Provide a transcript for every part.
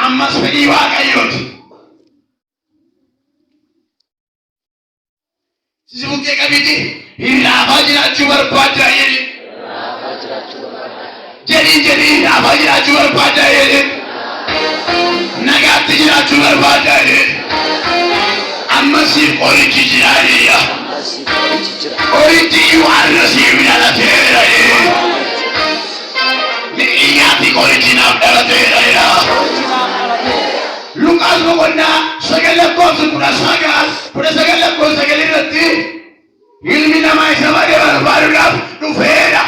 ammas fedhii waaqayyooti. Sisi bukkee qabiti hiraafaa jiraachuu barbaadaa jedhi. Jedhi hiraafaa jiraachuu barbaadaa jedhi. Nagaatti jiraachuu barbaadaa jedhi. Ammasiif qorichi jiraadhiya. Qorichi waan siif dhalateera jedhi. Mi'iyyaatti qorichi naaf dhalateera. Luqaas boqonnaa 9:19 irratti ilmi namaa isa badee barbaaduudhaaf dhufeera.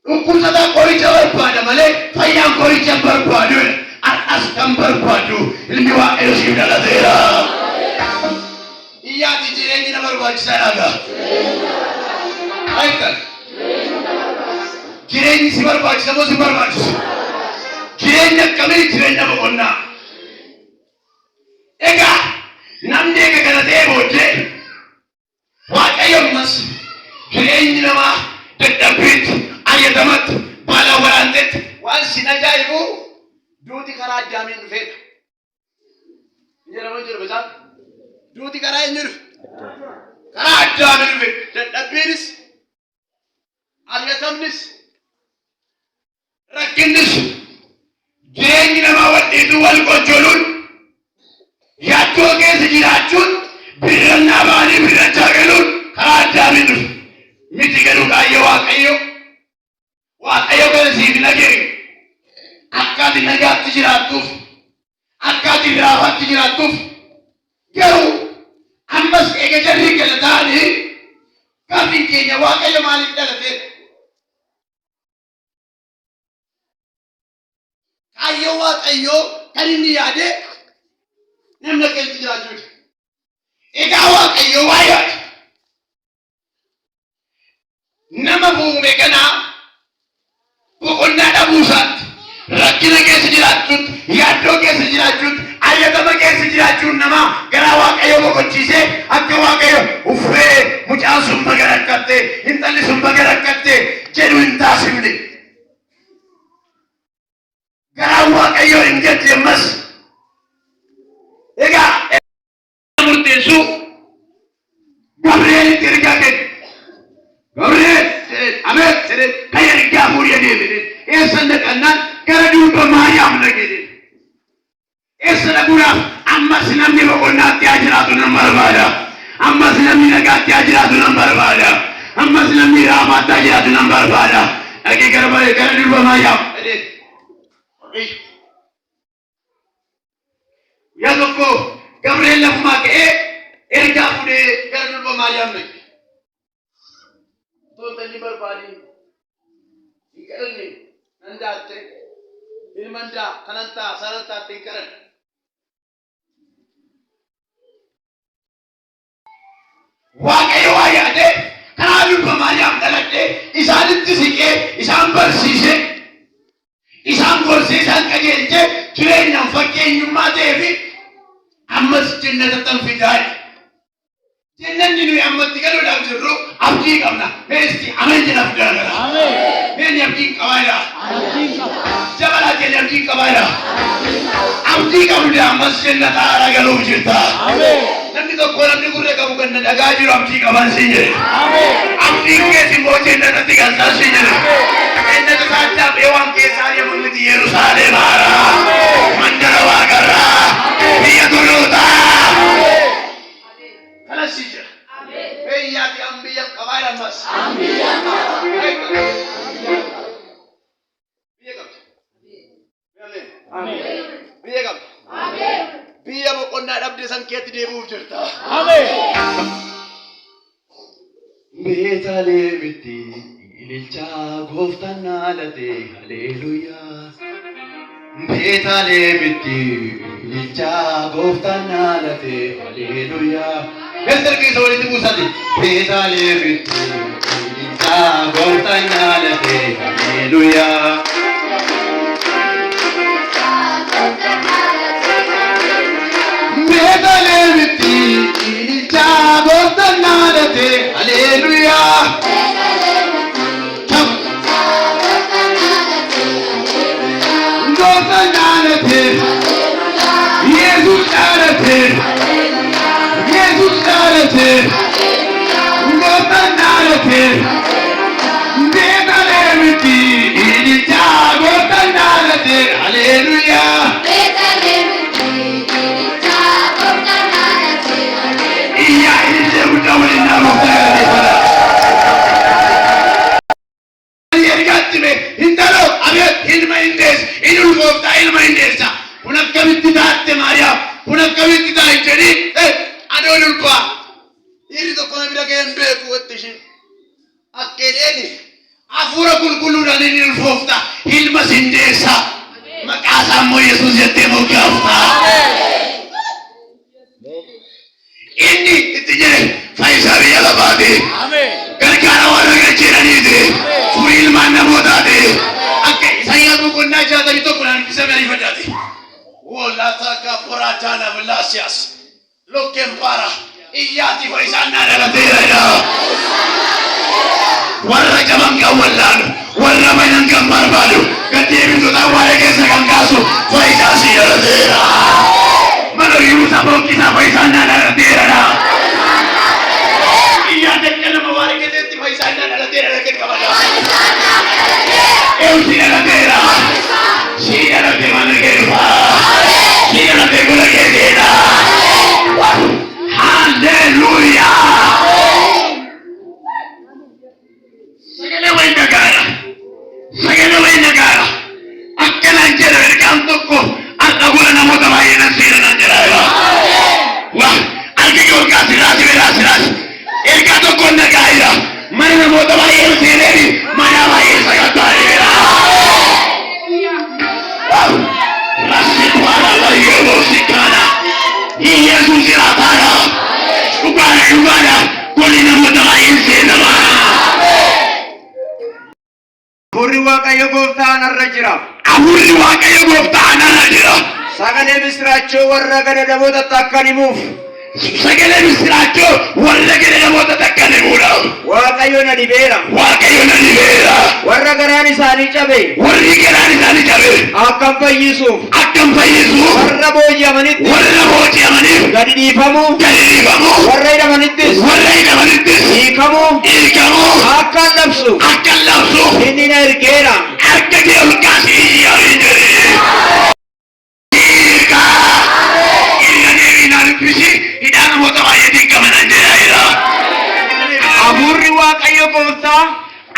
Dhukkubsataan qoricha barbaada malee fayyaan qoricha barbaadudha. Har'as kan barbaadu ilmi waaqayyoo siif dhalateera. Iyyaatti jireenyi na barbaachisaadha. Jireenyi si barbaachisa moo si barbaachisa? Jireenya akkamii? Jireenya boqonnaa. Egaa namni eega kana ta'ee booddee waaqayyo ammas jireenyi namaa dadhabbiitti, ayyadamatti, baala waraantetti waan sin ajaa'ibu duuti karaa addaamiin dhufeedha. Jedhamaa jiru beekaa? Duuti karaa eenyu dhufe? Karaa addaamiin dhufe. Dadhabbiinis, argatamnis, rakkinnis, jireenyi namaa wadhiituu wal qochooluun yaaddoo keessa jiraachuun birrannaa baanii birrachaa galuun karaa addaamiin dhufe. Miti garuu kaayyo waaqayyo kana siif nagee akka ati nagaatti jiraattuuf, akka ati raafaatti jiraattuuf. Garuu ammas eega jarri gala ta'anii gaaffiin keenya waaqayyo maaliif dhalateedha? Kaayyo waaqayyoo kan inni yaade namni keessa jiraachuudha. Egaa waaqayyo waa yaada. Nama uume kanaa boqonnaa dhabuusaatti, rakkina keessa jiraachuutti, yaaddoo keessa jiraachuutti, ayyatama keessa jiraachuun namaa garaa waaqayyo boqochiisee akka waaqayyo uffee mucaan sun baga rakkatte, intalli sun baga rakkatte jedhu hin taasifne. Garaa waaqayyo hin jette ammas. Egaa murteessu Gabriel ergaa kenna. Gabriel amet jedhe kan ergaa fuudhee deemee eessa dhaqannaan gara duuba Maariyaam dhaqee eessa dhaquudhaaf ammas namni boqonnaatti haa jiraatu nan barbaada. Ammas namni nagaatti haa jiraatu nan barbaada. Ammas namni raamaatti haa jiraatu nan barbaada. Dhaqee gara duuba Maariyaam dhaqee yaa tokko Gabriel lafumaa ka'ee ergaa fuudhee gara duuba Maariyaam dhaqe. Toltanii barbaadii hin kadhanne nan daatte ilman daa kanan ta'a saran taatte hin kadhanne. Waaqayyo waa yaade karaa duuba Maariyaam dhaladhe isaanitti siqee isaan barsiise isaan gorsee isaan qajeelche jireenyaan fakkeenyummaa ta'eefi ammas jannatatti fidaadha. Jannanni nuyi ammatti galuudhaaf jirru abdii qabna. Meesti amen jedhaaf garagara. Meeni abdiin qabaadha. Jabalaa keenya abdiin qabaadha. Abdii qabdu ammas jannata haaraa galuuf jirta. Namni tokko namni gurra qabu kan dhagaa jiru abdii qaban siin jedhe. Abdiin keessa immoo jannatatti galtaa siin jedhe. Jannata saachaa beewwan keessaa deemuun miti Yerusaalem haaraa. Mandara waaqarraa. Biyya tolootaa. Biyyaati ambiyyan qabaadha ammas. Biyya qabdi. Biyya boqonnaa dhabde san keetti deebi'uuf jirta. Beetaleemitti ililchaa gooftaan dhaalate haleluuyaa. Beetaleemitti ililchaa gooftaan dhaalate haleluuyaa. Mister Kiso walitti buusati. Beetaleemitti ililchaa gooftaan dhaalate haleluuyaa. Beetaleemitti ililchaa gooftaan dhaalate haleluuyaa. Gooftaan dhaalate. nalate. Jesus nalate. Gota nalate. Deva leviti. Ilija gota nalate. Hallelujah. Iya ilije utawali namutayari pada. Hindalo abet ilma indes inul gofta ilma indesa unak kabitti daatte maria unak kabitti daajeni adolul kwa iri to kona bira gembe kuwattishi akkedeni afura kulkulu dani inul gofta ilma indesa makasa mo yesus yette mo gafta inni itijere faisari yala badi amen karkara wala gachirani de fuil manna bodade akke sayya ko konna jada bito kuran bisabari fadade wala taka poratana velasias lokempara iyati faisana la tera warra jamanga wallan warra banan kambar balu gatebi to dawale ke sagangasu faisasi la tera mano yusa bokina faisana la tera iyate kana mawari ke detti faisana la tera ke kabala eu tira la tera sia la te mano ke fa sia la te gola ke dera hallelujah sagale wai nagara akkana jere kan tokko alla gola namota bayina sira na jera wa alke ko ka sira erka tokko nagaira mane namota bayina sira ni maya bayina sagatari Yesus iratara, ubara, kolina mutamain sinama. Aburi Waaqayyo gooftaan irra jira. Aburi Waaqayyo gooftaan irra jira. Sagalee misiraachoo warra gadadamoota takkan himuuf. Sagalee misiraachoo warra gadadamoota takkan himuudhaaf. Waaqayyo na dibeera. Waaqayyo na dibeera. Warra garaan isaanii cabe. Warri garaan isaanii cabe. Akkam fayyisuuf. Akkam fayyisuuf. Warra booji'amanitti. Warra booji'amaniif. Gadi dhiifamuu. Gadi dhiifamuu. Warra hidhamanittis. Warra hidhamanittis. Hiikamuu. Hiikamuu. Akkan labsu. Akkan labsu. Inni na ergeera. Harka kee ol kaasii yaa'ii jedhee. Hidhaan namoota baay'eetiin qabanan jedhaadha. Abuurri Waaqayyo gooftaa.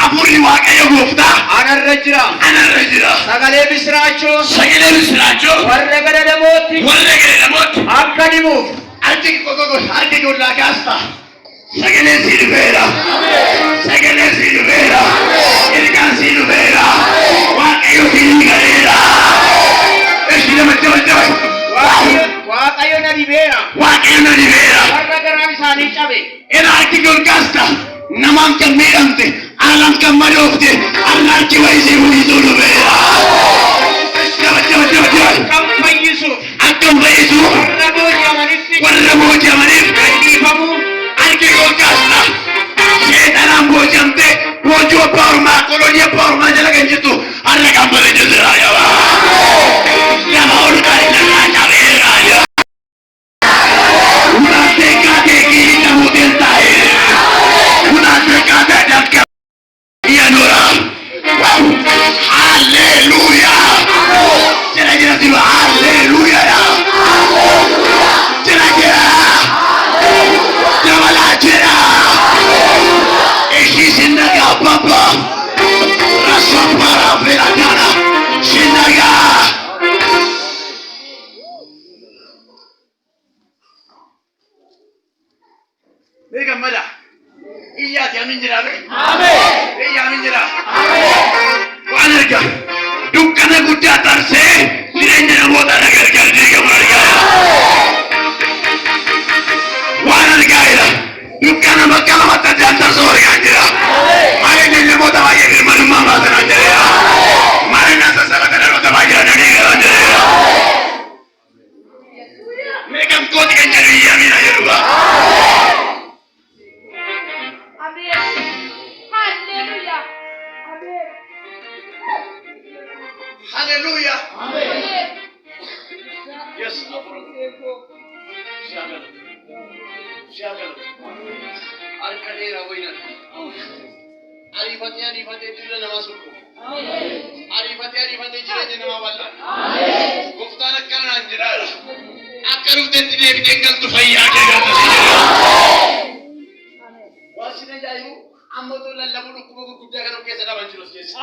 Abuurri Waaqayyo gooftaa. Anarra jira. Anarra jira. Sagalee misiraachoo. Sagalee misiraachoo. Warra gadadamooti. Warra gadadamooti. Akkan himuuf. Harki gollaa kaasta. Sagalee sii dhufeera. Sagalee sii dhufeera. Ilkaan sii dhufeera. Waaqayyo sii galeera. Eshi namatti Waaqayyo na dibeera. Waaqayyo na dibeera. Warra garaan isaanii cabe. Era harki golkaasta. Namaan kan miidhamte, alaan kan madoofte, harki wayisii mul'isuu dhufeera. Akkam fayyisuuf. Akkam fayyisuuf. Warra booji'amanitti. Warra booji'amaniif. Gadi dhiifamuu. Harki golkaasta. Seexanaan boojamte, boojuu abbaa ormaa, kolonii abbaa ormaa jala kan jirtu, har'a kan bareedu jira yaaba. Nama ol kaa'e narraa cabeera yaaba. Mada. Iya jamin jira be. Amen. Jamin jira. Amen. Waan arga. Dukkana guddaa tarsee jireenya namoota gargaaree gamarga. Waan argaa jira. Dukkana bakka lamatti addaan tarsoo argaa jira. Maatiin namoota baay'ee birmadummaa baasan jira. Maatiin namoota namoota baay'ee dhaggeeffatan jira. Meeqam kooti kan jedhu yaamina jedhuba. Hallelujah. Amen. Yes. Siaga. Arkadera wayna. Arifate dilla nama sukku. Arifate jireenya nama walla. Goftaan akkana jira. Akka ruutetti deebitee galtu fayyaa kee gata. Waasina jaayu amma to lallabu dhukkuma gurguddaa kan of keessa dhaban jirus keessa.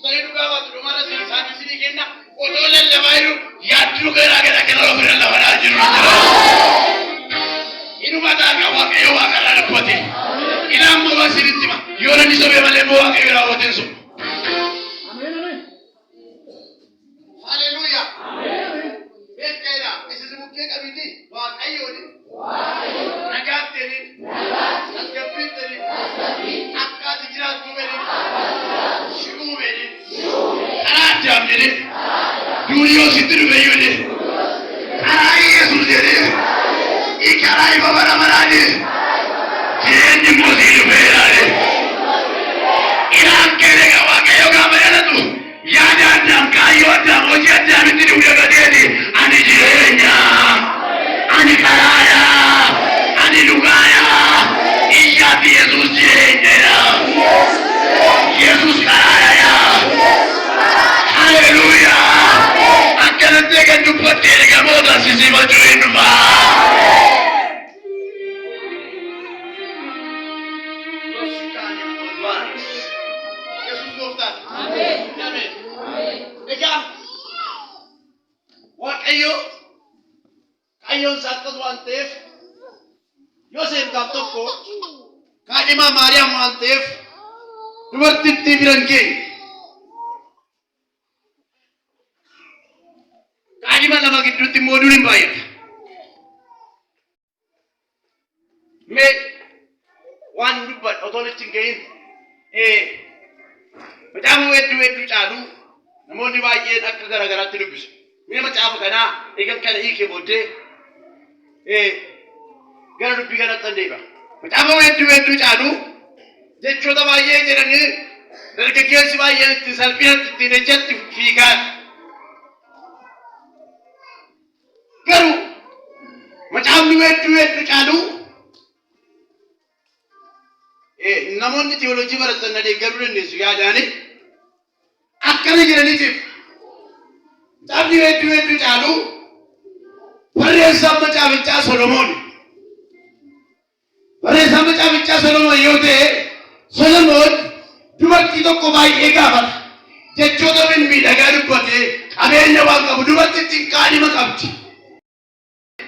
Tani dhugaa baatu dhumara saatii sidii kenna otoo lallabaa jiru yaaddu garaa garaa kana ofirra lafaadhaa jiru. Inuma taagaa waaqayyo waaqarraa dubbate. Ilaa amma waan sirriitti hima yoo namni sobee malee immoo waaqayyo raawwateen sun. Haleluuyaa. Beekaadha. Isin mukkee qabiti waaqayyooni. Nagaatteeni. Tasgabbiitteeni. Akkaati jiraattu beeni. Shiguu beeni. Karaa addaam jedhe. Duuniyoo sitti dhufe jedhe. Karaa Yesuus jedhe. Ikaraa ifa bara baraani. Jireenyi mootii dhufeeraani. Ilaan keenya waaqayyo gaafa jedhatu yaada addaam kaayyoo addaam hojii addaamitti dhufe gadeeti. Ani jireenya. Ani karaaya. Ani dhugaaya. Iyyaatti Yesuus jireenyadha. Yesuus karaaya. Haleluuyaa. Akkanatti kan dubbattee ergamoota sisifachuu hin dhufaa. Waaqayyoon saakkas waan ta'eef Yoosef gaaf tokko kaadhimaa Maariyaam waan ta'eef dubartittii biran geenye. Kaadhima lama gidduutti immoo duriin baay'ata. Mee waan dubbadha otoo itti hin gahin macaafa hedduu caalu namoonni baay'een akka garagaraatti dubbisu. Mee macaafa kanaa eegan kana hiikee booddee gara dubbii kanatti deebi'a. Macaafa hedduu caalu jechoota baay'ee jedhanii dargaggeessi baay'een itti salphinatti ittiin ejjatti fiigaan. Garuu macaafni hedduu caalu namoonni teoloojii baratan na deeggaruu dandeessu yaadaani akkana jedhaniitiif macaafni hedduu caalu barreessaan macaafichaa Solomoon. Barreessaan macaafichaa Solomoon yoo ta'e Solomoon dubartii tokko baay'ee gaafata. Jechoota miidhagaa dubbate qabeenya waan qabu dubartittiin kaadhima qabdi.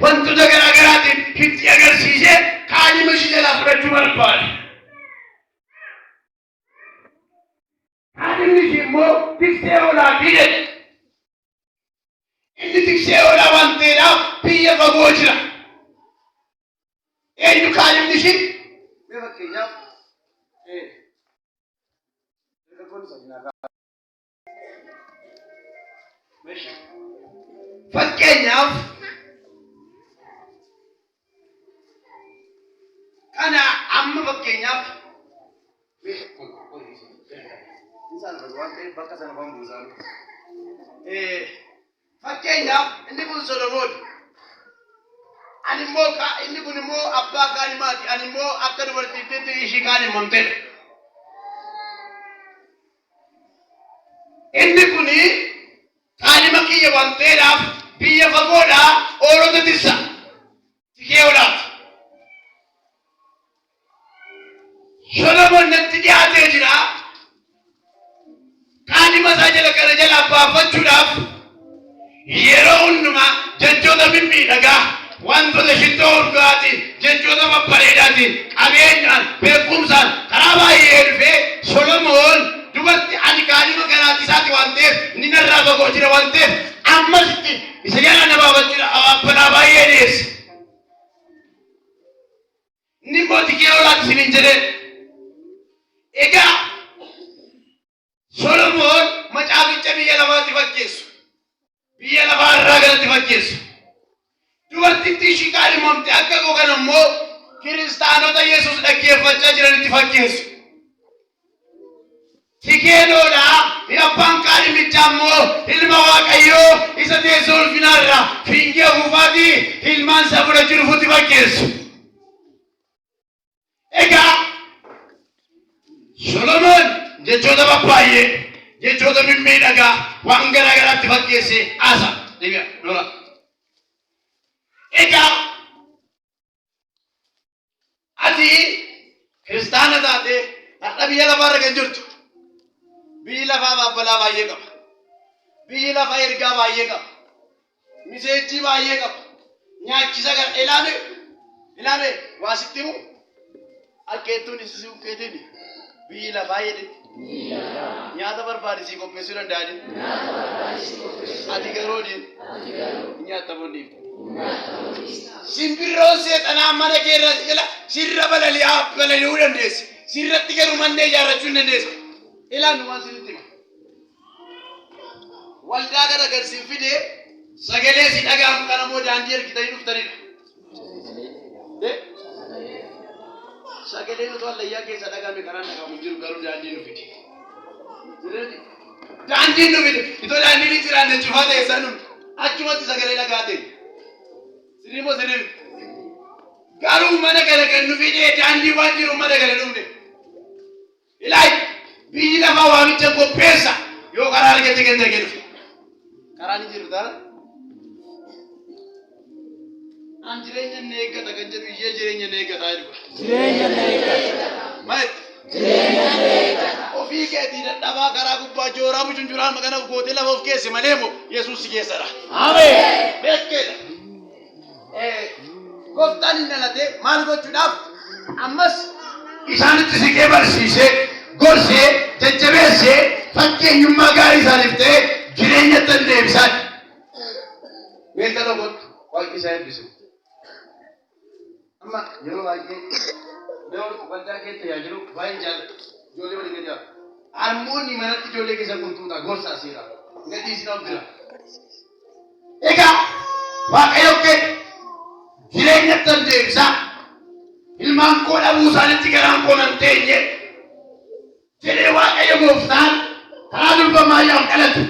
Wantoota garaa garaatiin itti agarsiisee kaadhima ishee jalaa fudhachuu barbaade. Kaadhimni ishee immoo tiksee hoolaatii jedhe. Inni tiksee hoolaa waan ta'eedhaaf biyya fagoo jira. Eenyu kaadhimni ishee? Mee fakkeenyaaf kana amma fakkeenyaaf inni kun Solomoon. Ani immoo inni kun immoo abbaa kaadhimaati. Ani immoo akka dubartittiitti ishii kaadhimamtedha. Inni kun kaadhima kiyya waan ta'eedhaaf biyya fagoodhaa oolota tissa. Tikee olaati. Solomoon natti dhiyaatee jira. Kaadhima isaa jala kana jalaa baafachuudhaaf yeroo hundumaa jechoota mimmiidhagaa wantoota shittoo urgaatiin jechoota babbareedaatiin qabeenyaan beekumsaan karaa baay'ee dhufee Solomoon dubartii ani kaadhima kanaatti isaati waan ta'eef inni narraa fagoo jira waan ta'eef ammasitti isa jala na baafachuudha abbanaa baay'ee dhiyeesse. Inni immoo tikee olaatti isiniin jedhee egaa Solomoon macaaficha biyya lafaatti fakkeessu. Biyya lafaa irraa galatti fakkeessu. Dubartittii ishii kaadhimamte akka googan immoo kiristaanota Yesuus dhaggeeffachaa jiranitti fakkeessu. Tikeen hoolaa abbaan qaadimicha ammoo ilma waaqayyoo isa teessoo ulfinaarra fiingee ufuufaatii ilmaan isaa bira jiru fuuti fakkeessu. Egaa Solomoon jechoota baay'ee jechoota mimmiidhagaa waan garaa garaatti fakkeessee haasa deebi'a lola. Egaa ati kiristaana taatee har'a biyya lafaarra kan jirtu biyyi lafaa baabbalaa baay'ee qaba. Biyyi lafaa ergaa baay'ee qaba. Miseejjii baay'ee qaba. Nyaachisa gara ilaame waa sitti himu akkeettuun isii ukkeetiin biyyi lafaa jedhe nyaata barbaadisii qopheessuu danda'anii ati garoodhiin nyaata bonniif simbirroon seexanaa mana keerra jala sirra balali'uu dandeessi. Sirratti garuu mannee ijaarrachuu hin dandeessi. Ilaannu waan sirriitti hima. Waldaa gara garsiin fidee sagalee si dhaga'amu kana moo daandii ergitanii dhuftanidha. Sagalee nuti wallayyaa keessa dhaga'ame karaan dhagahamu jiru garuu daandii nu fide. Daandii nu fide. Itoo daandii ni jiraanne cufaa ta'e san achumatti sagalee dhagaa ta'e. Sirrii moo sirrii? Garuu mana kana kan nu fidee daandii waan jiru mana kana dhumne. Ilaahi biyyi lafaa waamicha qopheessa yoo karaa argate ganda kennu. Karaa ni jiru ta'a. An jireenya ni eeggata kan jedhu iyyee jireenya ni eeggata jedhu. Jireenya ni eeggata. Maal? Jireenya ni eeggata. Ofii keetii dadhabaa karaa gubbaa jooraa bucunjuraan magana gootee lafa of keesse malee moo Yesuus si keessadha. Ameen. Beekkeedha. Gooftaan hin dhalatee maal gochuudhaaf ammas isaanitti siqee barsiisee gorsee jajjabeessee fakkeenyummaa gaarii isaaniif ta'ee jireenyatti hin deebisan. Beekta tokkotti waaqni isaa eebbisu. Amma yeroo baay'ee waldaa keessa tajaajilu baay'een jaalladha. Ijoollee waliin gadi jaalladha. Harmoonni manatti ijoollee keessa kuntuuta gorsaa seera. Gadi isin of bira. Egaa waaqayyo kee jireenyatti hin deebisa. Ilmaan koo dhabuu isaanitti garaan koo nan teenye. Jedhee waaqayyo gooftaan karaa durbamaayyaaf dhalatu.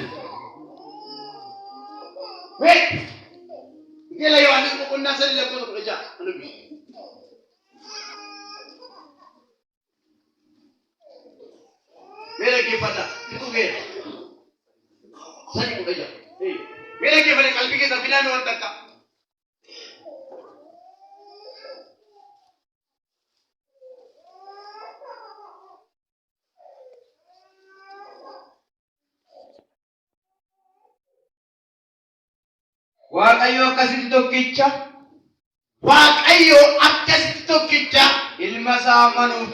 Gela Yohaannis boqonnaa 3:16 anubi. Mere geeffadha. Itu geera. 3:16. Mere geeffadha qalbii keessa filaame waan takka. Waaqayyo akkasitti tokkicha ilma isaa ammanuuf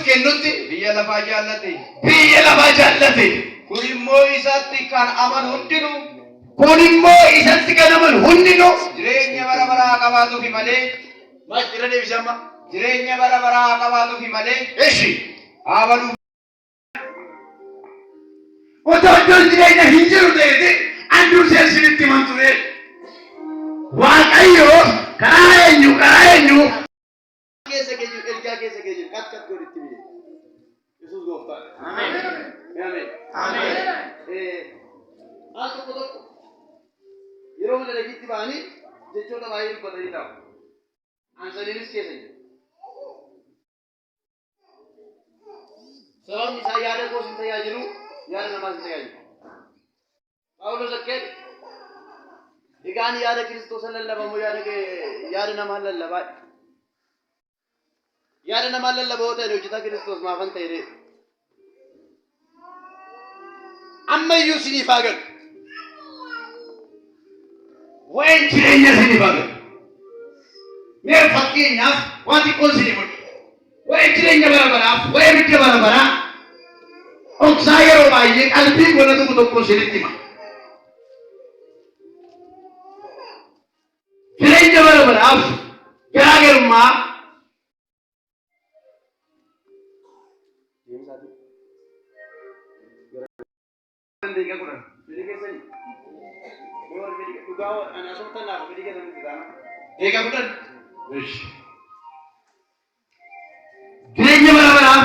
kennutti biyya lafaa jaallate. Kun immoo isatti kan amanu hundinuu jireenya bara baraa qabaatuufi malee maal jira deebisama jireenya bara baraa qabaatuufi malee eeshi amanu otoo jireenya hin jiru ta'e Andrew sesinitti manture waaqayyo karaa eenyu keessa keeju ergaa keessa keeju kat godhitti bide Yesuus gooftaa amen tokko yeroo mana dhagitti ba'anii jechoota baay'ee dubbatanii ta'u ansaniinis keessa jiru sababni isaa yaada koos hin tajaajilu yaada namaas hin tajaajilu. Paulo zakkeet egaan yaada Kiristoos lallabamu yaada nama lallabaa yaada nama lallabaa ta'e hojjetaa Kiristoos maafan ta'e amma iyyuu siniif haa galu waa'een jireenya siniif haa galu mee fakkeenyaaf waan xiqqoon siniif hodhu waa'ee jireenya bara baraaf waa'ee bidda bara baraa dhoksaa yeroo baay'ee qalbii gola tokko sinitti hima. Jireenya bara baraaf garaagarummaa jireenya bara baraaf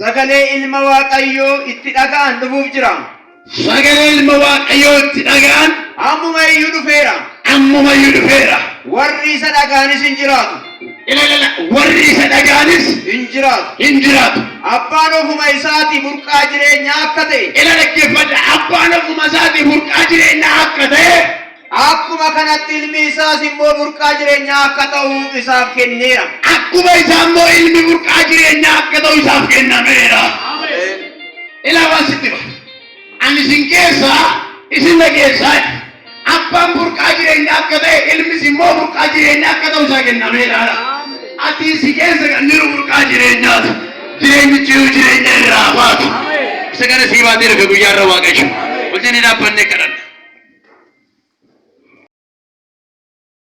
sagalee ilma waaqayyoo itti dhaga'an dhufuuf jira. Sagalee ilma waaqayyoo itti dhaga'an ammuma iyyuu dhufeera. Ammuma iyyuu dhufeera. Warri isa dhaga'anis hin jiraatu. Warri isa dhaga'anis hin jiraatu. hin jiraatu. Abbaan ofuma isaatii burqaa jireenyaa akka ta'e. Dhaggeeffadha. Abbaan ofuma isaatii burqaa jireenyaa akka ta'e. Akkuma kanatti ilmi isaas immoo burqaa jireenyaa akka ta'u isaaf kenneera. Akkuma isaa immoo ilmi burqaa jireenyaa akka ta'u isaaf kennameera. Ilaawwan sitti bara. Ani isin keessaa isin dhageessaa. Abbaan burqaa jireenyaa akka ta'e ilmis immoo burqaa jireenyaa akka ta'u isaa kennameera. Ati si keessa kan jiru burqaa jireenyaati. Jireenyichi jireenya irraa baatu. Isa kana sii baatee dhufe guyyaa irra waaqayyo. Wajjin hin dhaabbannee kadhanna.